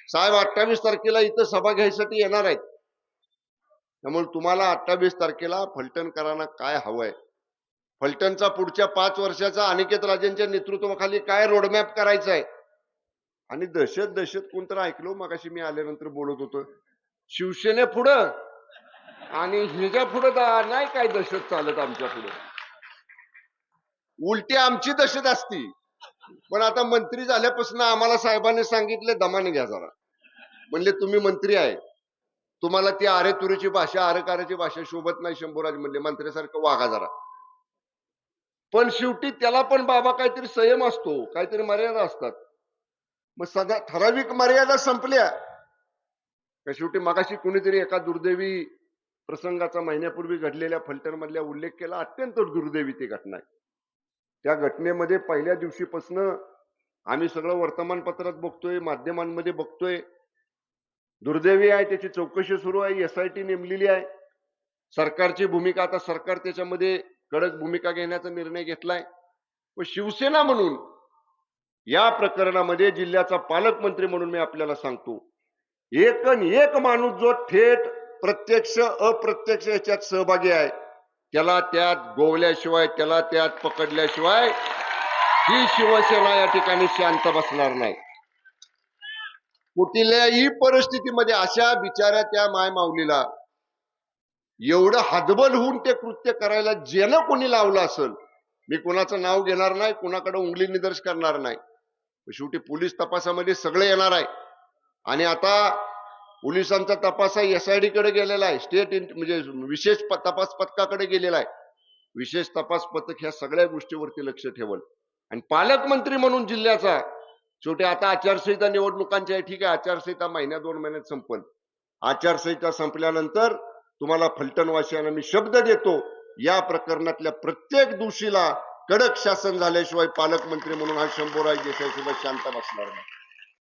साहेब 28 तारखेला इथं सभा घ्यायसाठी येणार आहेत. त्यामुळे तुम्हाला 28 तारखेला फलटणकरांना काय हवंय, फलटणचा पुढच्या 5 वर्षाचा अनिकेत राजेंच्या नेतृत्वाखाली काय रोडमॅप करायचा आहे. आणि दहशत कोणतं ऐकलो मगाशी मी आल्यानंतर बोलत होतो, शिवसेने पुढं आणि ह्याच्या पुढं नाही काय दहशत चालत आमच्या पुढे, उलटी आमची दहशत असती. पण आता मंत्री झाल्यापासून आम्हाला साहेबांनी सांगितले दमाने घ्या जरा. म्हणले तुम्ही मंत्री आहे, तुम्हाला ती आरेतुरीची भाषा आरेकाराची भाषा शोभत नाही, शंभूराज म्हणले मंत्र्यासारखं वागा जरा. पण शेवटी त्याला पण बाबा काहीतरी संयम असतो, काहीतरी मर्यादा असतात. मग सगळ्या ठराविक मर्यादा संपल्या का शेवटी मगाशी कुणीतरी एका दुर्दैवी प्रसंगाचा महिन्यापूर्वी घडलेल्या फलटण मधल्या उल्लेख केला. अत्यंत दुर्दैवी ती घटना आहे. त्या घटनेमध्ये पहिल्या दिवशीपासून आम्ही सगळं वर्तमानपत्रात बघतोय, माध्यमांमध्ये बघतोय, दुर्दैवी आहे. त्याची चौकशी सुरू आहे, SIT नेमलेली आहे. सरकारची भूमिका, आता सरकार त्याच्यामध्ये कडक भूमिका घेण्याचा निर्णय घेतलाय. व शिवसेना म्हणून या प्रकरणामध्ये जिल्ह्याचा पालकमंत्री म्हणून मी आपल्याला सांगतो, एक माणूस जो थेट प्रत्यक्ष अप्रत्यक्ष याच्यात सहभागी आहे, त्याला त्यात गोवल्याशिवाय, त्याला त्यात पकडल्याशिवाय ही शिवसेना या ठिकाणी शांत बसणार नाही. कुठल्याही परिस्थितीमध्ये अशा बिचाऱ्या त्या माय माऊलीला एवढं हतबल होऊन ते कृत्य करायला ज्यानं कोणी लावलं असेल, मी कोणाचं नाव घेणार नाही, कोणाकडे उंगली निदर्श करणार नाही. शेवटी पोलीस तपासामध्ये सगळे येणार आहे. आणि आता पोलिसांचा तपास SID कडे गेलेला आहे, स्टेट म्हणजे विशेष तपास पथकाकडे गेलेला आहे. विशेष तपास पथक ह्या सगळ्या गोष्टीवरती लक्ष ठेवल. आणि पालकमंत्री म्हणून जिल्ह्याचा शेवटी आता आचारसंहिता निवडणुकांची आहे, ठीक आहे, आचारसंहिता महिन्या 2 महिन्यात संपल. आचारसंहिता संपल्यानंतर तुम्हाला फलटणवासियांना मी शब्द देतो, या प्रकरणातल्या प्रत्येक दोषीला कडक शासन झाल्याशिवाय पालकमंत्री म्हणून हा शंभूराज देसाई सुद्धा शांत बसणार नाही.